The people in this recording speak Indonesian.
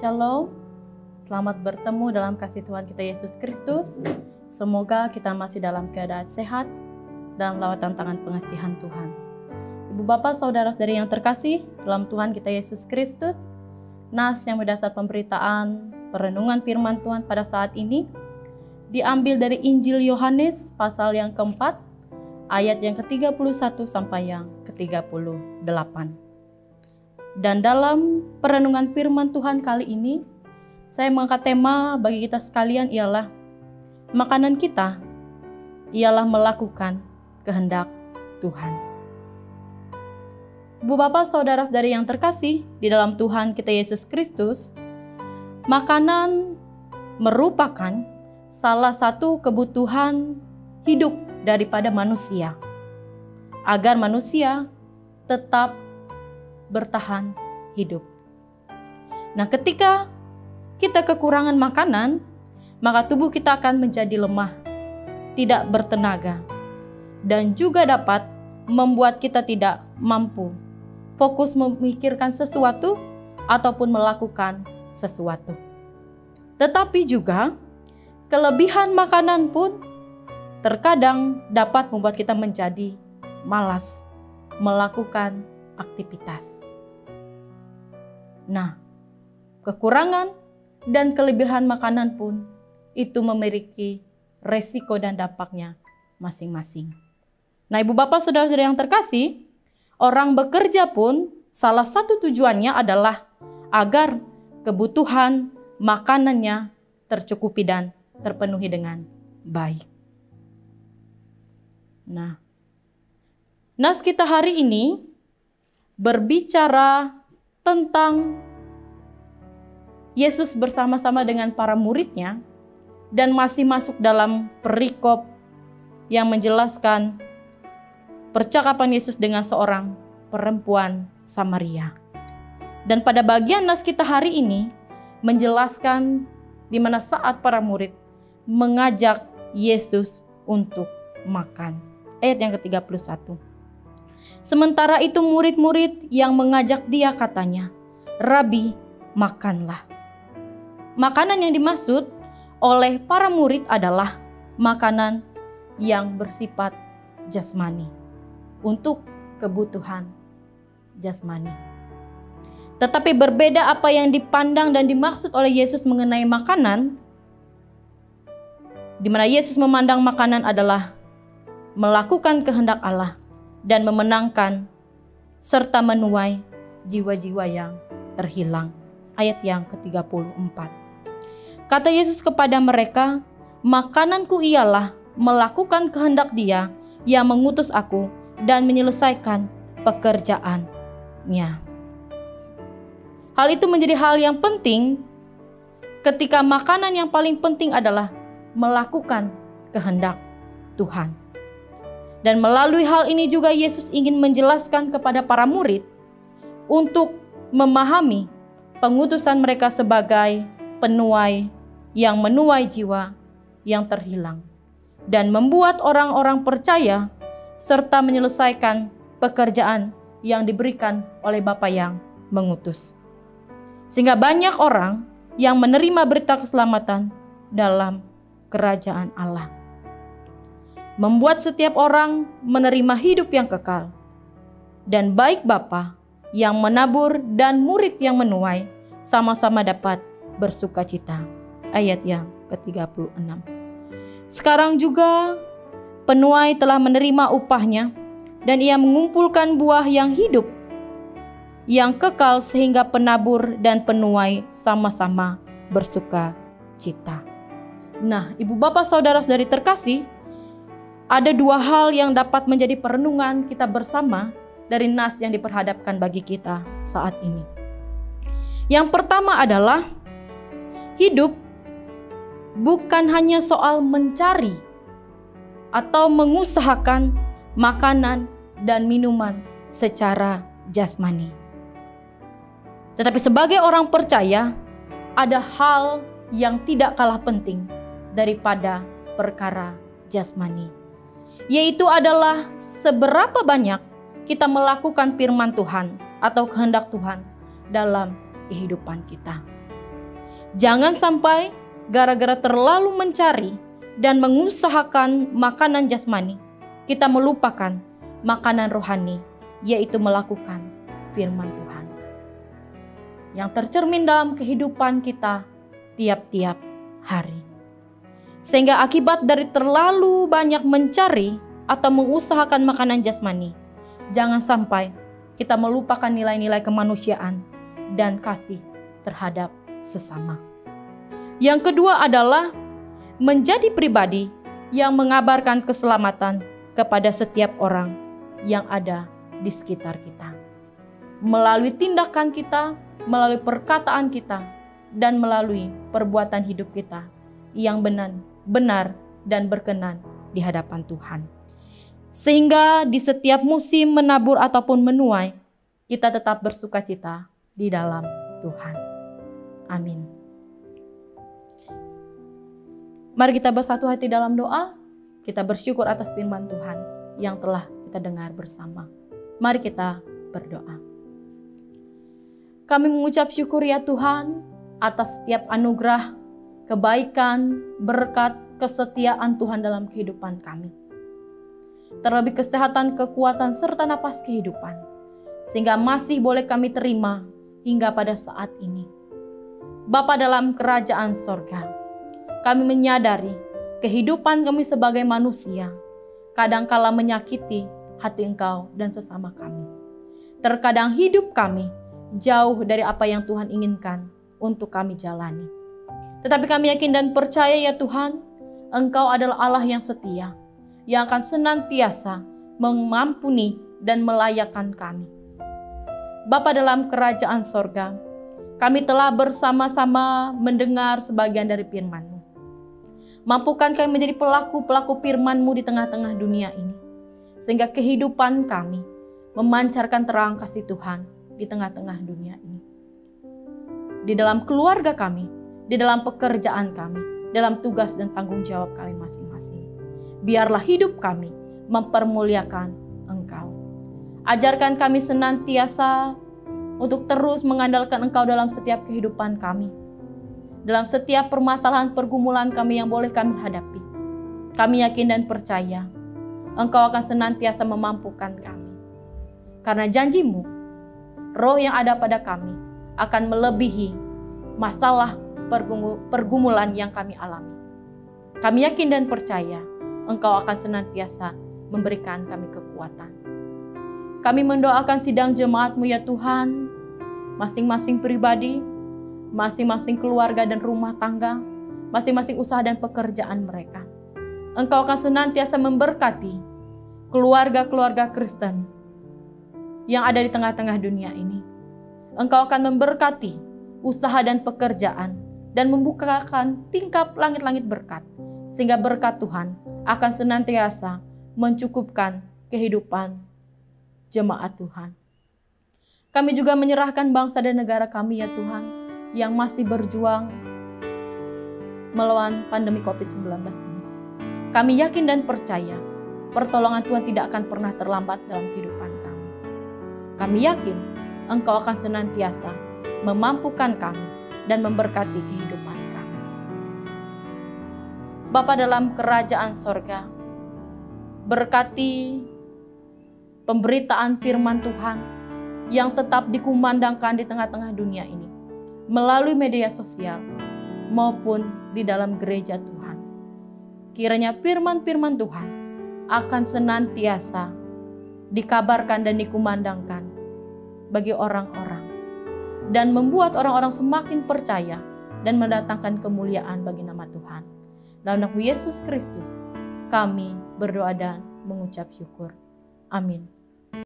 Shalom, selamat bertemu dalam kasih Tuhan kita Yesus Kristus. Semoga kita masih dalam keadaan sehat dalam lawatan tangan pengasihan Tuhan. Ibu Bapak, saudara-saudari yang terkasih dalam Tuhan kita Yesus Kristus, nas yang berdasar pemberitaan perenungan firman Tuhan pada saat ini diambil dari Injil Yohanes pasal yang keempat, ayat yang ke-31 sampai yang ke-38. Dan dalam perenungan firman Tuhan kali ini, saya mengangkat tema bagi kita sekalian ialah makanan kita ialah melakukan kehendak Tuhan. Ibu Bapak, saudara-saudari yang terkasih di dalam Tuhan kita Yesus Kristus, makanan merupakan salah satu kebutuhan hidup daripada manusia, agar manusia tetap bertahan hidup. Nah, ketika kita kekurangan makanan, maka tubuh kita akan menjadi lemah, tidak bertenaga, dan juga dapat membuat kita tidak mampu fokus memikirkan sesuatu ataupun melakukan sesuatu. Tetapi juga kelebihan makanan pun terkadang dapat membuat kita menjadi malas melakukan aktivitas. Nah, kekurangan dan kelebihan makanan pun itu memiliki resiko dan dampaknya masing-masing. Nah, Ibu Bapak, saudara-saudara yang terkasih, orang bekerja pun salah satu tujuannya adalah agar kebutuhan makanannya tercukupi dan terpenuhi dengan baik. Nah, nas kita hari ini berbicara tentang Yesus bersama-sama dengan para muridnya dan masih masuk dalam perikop yang menjelaskan percakapan Yesus dengan seorang perempuan Samaria. Dan pada bagian nas kita hari ini menjelaskan di mana saat para murid mengajak Yesus untuk makan. Ayat yang ke-31. Sementara itu murid-murid yang mengajak dia katanya, "Rabi, makanlah." Makanan yang dimaksud oleh para murid adalah makanan yang bersifat jasmani, untuk kebutuhan jasmani. Tetapi berbeda apa yang dipandang dan dimaksud oleh Yesus mengenai makanan, di mana Yesus memandang makanan adalah melakukan kehendak Allah dan memenangkan serta menuai jiwa-jiwa yang terhilang. Ayat yang ke-34. Kata Yesus kepada mereka, "Makananku ialah melakukan kehendak Dia yang mengutus aku dan menyelesaikan pekerjaannya." Hal itu menjadi hal yang penting ketika makanan yang paling penting adalah melakukan kehendak Tuhan. Dan melalui hal ini juga Yesus ingin menjelaskan kepada para murid untuk memahami pengutusan mereka sebagai penuai yang menuai jiwa yang terhilang dan membuat orang-orang percaya serta menyelesaikan pekerjaan yang diberikan oleh Bapa yang mengutus. Sehingga banyak orang yang menerima berita keselamatan dalam kerajaan Allah. Membuat setiap orang menerima hidup yang kekal. Dan baik Bapa yang menabur dan murid yang menuai sama-sama dapat bersukacita. Ayat yang ke-36. Sekarang juga penuai telah menerima upahnya dan ia mengumpulkan buah yang hidup, yang kekal sehingga penabur dan penuai sama-sama bersukacita. Nah, Ibu Bapak, saudara-saudari terkasih, ada dua hal yang dapat menjadi perenungan kita bersama dari nas yang diperhadapkan bagi kita saat ini. Yang pertama adalah hidup bukan hanya soal mencari atau mengusahakan makanan dan minuman secara jasmani. Tetapi sebagai orang percaya, ada hal yang tidak kalah penting daripada perkara jasmani, yaitu adalah seberapa banyak kita melakukan firman Tuhan atau kehendak Tuhan dalam kehidupan kita. Jangan sampai gara-gara terlalu mencari dan mengusahakan makanan jasmani, kita melupakan makanan rohani, yaitu melakukan firman Tuhan yang tercermin dalam kehidupan kita tiap-tiap hari. Sehingga akibat dari terlalu banyak mencari atau mengusahakan makanan jasmani, jangan sampai kita melupakan nilai-nilai kemanusiaan dan kasih terhadap sesama. Yang kedua adalah menjadi pribadi yang mengabarkan keselamatan kepada setiap orang yang ada di sekitar kita. Melalui tindakan kita, melalui perkataan kita, dan melalui perbuatan hidup kita yang benar dan berkenan di hadapan Tuhan. Sehingga di setiap musim menabur ataupun menuai, kita tetap bersukacita di dalam Tuhan. Amin. Mari kita bersatu hati dalam doa. Kita bersyukur atas firman Tuhan yang telah kita dengar bersama. Mari kita berdoa. Kami mengucap syukur ya Tuhan atas setiap anugerah, kebaikan, berkat, kesetiaan Tuhan dalam kehidupan kami. Terlebih kesehatan, kekuatan, serta napas kehidupan. Sehingga masih boleh kami terima hingga pada saat ini. Bapa dalam kerajaan sorga, kami menyadari kehidupan kami sebagai manusia kadangkala menyakiti hati Engkau dan sesama kami. Terkadang hidup kami jauh dari apa yang Tuhan inginkan untuk kami jalani. Tetapi kami yakin dan percaya ya Tuhan, Engkau adalah Allah yang setia, yang akan senantiasa mengampuni dan melayakkan kami. Bapa dalam kerajaan sorga, kami telah bersama-sama mendengar sebagian dari firman-Mu. Mampukan kami menjadi pelaku-pelaku firman-Mu di tengah-tengah dunia ini, sehingga kehidupan kami memancarkan terang kasih Tuhan di tengah-tengah dunia ini. Di dalam keluarga kami, di dalam pekerjaan kami, dalam tugas dan tanggung jawab kami masing-masing. Biarlah hidup kami mempermuliakan Engkau. Ajarkan kami senantiasa untuk terus mengandalkan Engkau dalam setiap kehidupan kami. Dalam setiap permasalahan pergumulan kami yang boleh kami hadapi. Kami yakin dan percaya Engkau akan senantiasa memampukan kami. Karena janji-Mu, roh yang ada pada kami akan melebihi masalah pergumulan yang kami alami. Kami yakin dan percaya Engkau akan senantiasa memberikan kami kekuatan. Kami mendoakan sidang jemaat-Mu ya Tuhan, masing-masing pribadi, masing-masing keluarga dan rumah tangga, masing-masing usaha dan pekerjaan mereka. Engkau akan senantiasa memberkati keluarga-keluarga Kristen yang ada di tengah-tengah dunia ini. Engkau akan memberkati usaha dan pekerjaan dan membukakan tingkap langit-langit berkat, sehingga berkat Tuhan akan senantiasa mencukupkan kehidupan jemaat Tuhan. Kami juga menyerahkan bangsa dan negara kami ya Tuhan, yang masih berjuang melawan pandemi COVID-19 ini. Kami yakin dan percaya pertolongan Tuhan tidak akan pernah terlambat dalam kehidupan kami. Kami yakin Engkau akan senantiasa memampukan kami dan memberkati kehidupan kami. Bapa dalam kerajaan sorga, berkati pemberitaan firman Tuhan yang tetap dikumandangkan di tengah-tengah dunia ini, melalui media sosial maupun di dalam gereja Tuhan. Kiranya firman-firman Tuhan akan senantiasa dikabarkan dan dikumandangkan bagi orang-orang, dan membuat orang-orang semakin percaya dan mendatangkan kemuliaan bagi nama Tuhan. Dalam nama Yesus Kristus, kami berdoa dan mengucap syukur. Amin.